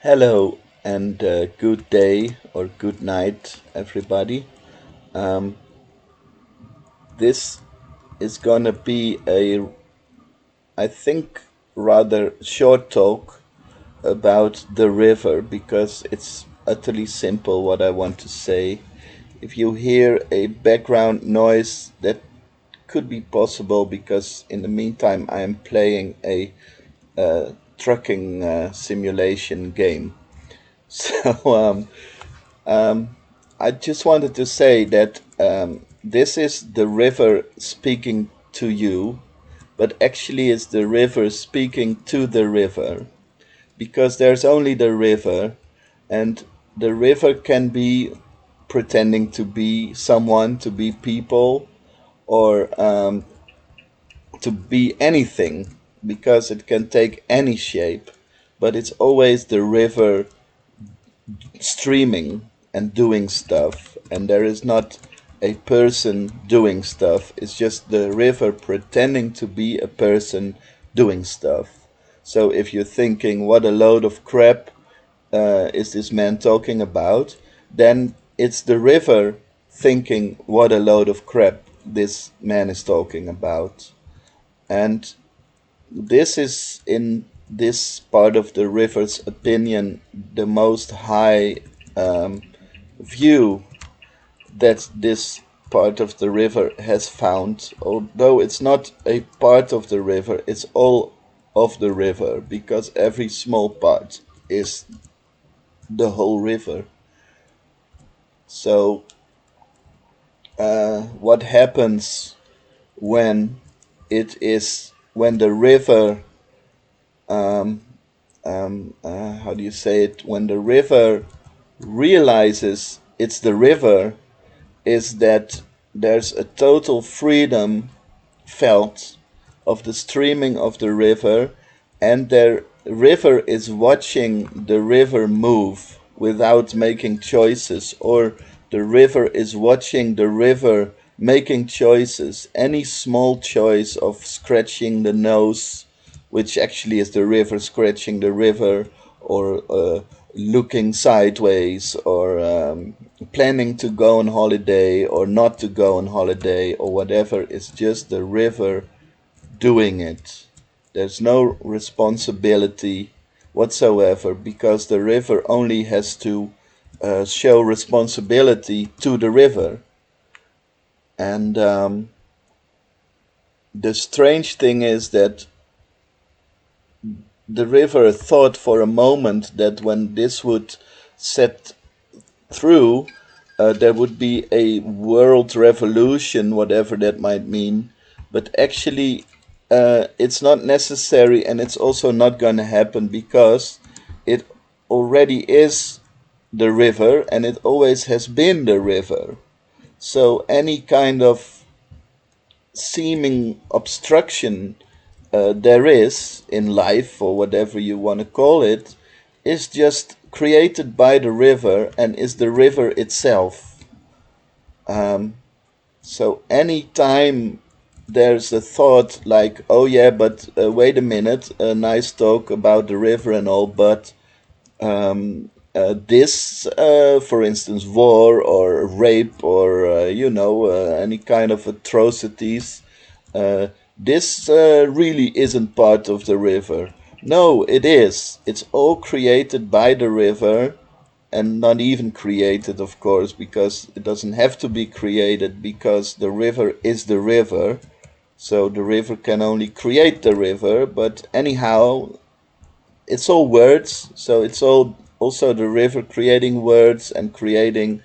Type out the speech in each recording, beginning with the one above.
Hello and good day or good night, everybody. Um, this is gonna be I think, rather short talk about the river because it's utterly simple what I want to say. If you hear a background noise, that could be possible because in the meantime I am playing a trucking simulation game. So I just wanted to say that this is the river speaking to you, but actually it's the river speaking to the river because there's only the river, and the river can be pretending to be someone, to be people, or to be anything because it can take any shape, but it's always the river streaming and doing stuff, and there is not a person doing stuff. It's just the river pretending to be a person doing stuff. So if you're thinking, what a load of crap is this man talking about, then it's the river thinking, what a load of crap this man is talking about. And this is, in this part of the river's opinion, the most high view that this part of the river has found, although it's not a part of the river, it's all of the river, because every small part is the whole river. So, what happens when when the river, how do you say it, when the river realizes it's the river, is that there's a total freedom felt of the streaming of the river, and the river is watching the river move without making choices, or the river is watching the river making choices. Any small choice of scratching the nose, which actually is the river scratching the river, or looking sideways, or planning to go on holiday or not to go on holiday, or whatever, is just the river doing it. There's no responsibility whatsoever because the river only has to show responsibility to the river. And the strange thing is that the river thought for a moment that when this would set through, there would be a world revolution, whatever that might mean. But actually, it's not necessary, and it's also not going to happen because it already is the river, and it always has been the river. So any kind of seeming obstruction there is in life, or whatever you want to call it, is just created by the river and is the river itself. So anytime there's a thought like, oh yeah, but wait a minute, a nice talk about the river and all, but this, for instance, war or rape or, any kind of atrocities, uh, this really isn't part of the river. No, it is. It's all created by the river, and not even created, of course, because it doesn't have to be created because the river is the river. So the river can only create the river, but anyhow, it's all words. So it's all also the river creating words and creating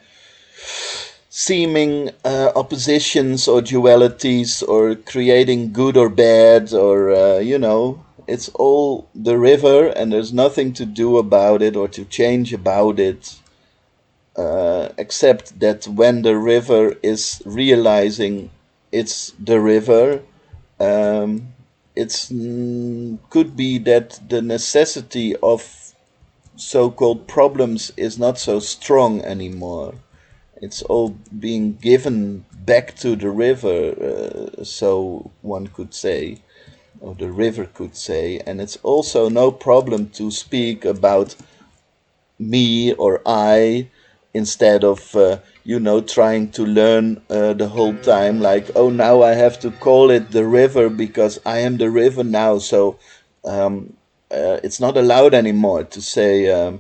seeming oppositions or dualities, or creating good or bad, or it's all the river, and there's nothing to do about it or to change about it, except that when the river is realizing it's the river, um, it's could be that the necessity of so-called problems is not so strong anymore. It's all being given back to the river, so one could say, or the river could say, and it's also no problem to speak about me or I, instead of trying to learn the whole time, like, oh, now I have to call it the river because I am the river now. So it's not allowed anymore to say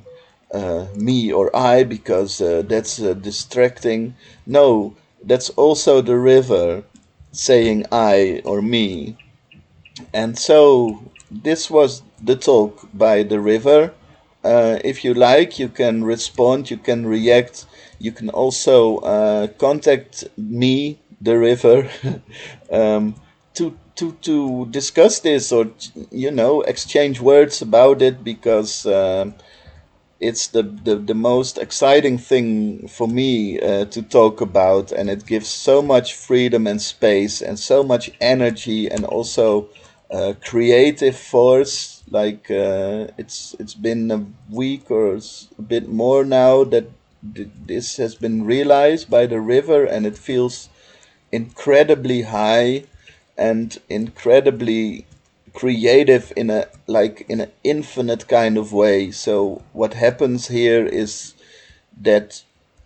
me or I, because that's distracting. No, that's also the river saying I or me. And so this was the talk by the river. If you like, you can respond, you can react, you can also contact me, the river, um, to discuss this, or exchange words about it, because it's the most exciting thing for me to talk about, and it gives so much freedom and space and so much energy, and also creative force. Like it's been a week or a bit more now that this has been realized by the river, and it feels incredibly high and incredibly creative in a, like, in an infinite kind of way. So what happens here is that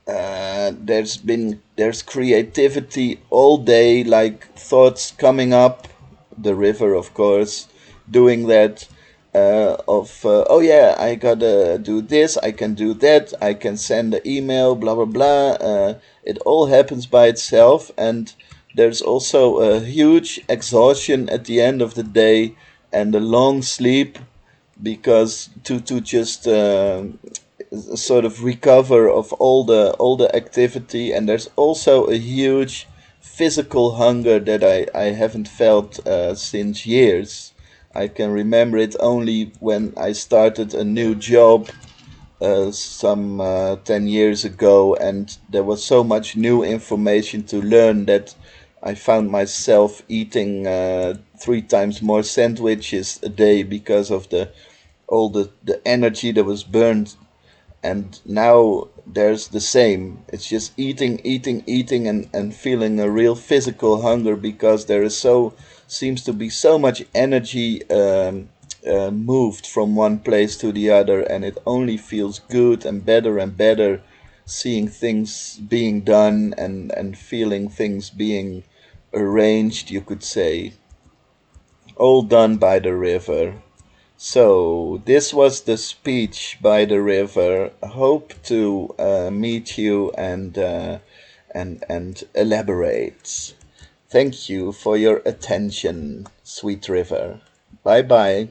there's creativity all day, like thoughts coming up, the river, of course, doing that, of oh yeah, I gotta do this, I can do that, I can send an email, blah blah blah. It all happens by itself, and there's also a huge exhaustion at the end of the day, and a long sleep, because to just sort of recover of all the activity. And there's also a huge physical hunger that I haven't felt since years. I can remember it only when I started a new job some 10 years ago, and there was so much new information to learn that I found myself eating 3 times more sandwiches a day because of the energy that was burned. And now there's the same. It's just eating, eating, eating, and feeling a real physical hunger, because there is so seems to be so much energy moved from one place to the other, and it only feels good and better seeing things being done, and feeling things being arranged, you could say, all done by the river. So this was the speech by the river. Hope to meet you and elaborate. Thank you for your attention, sweet river. Bye bye.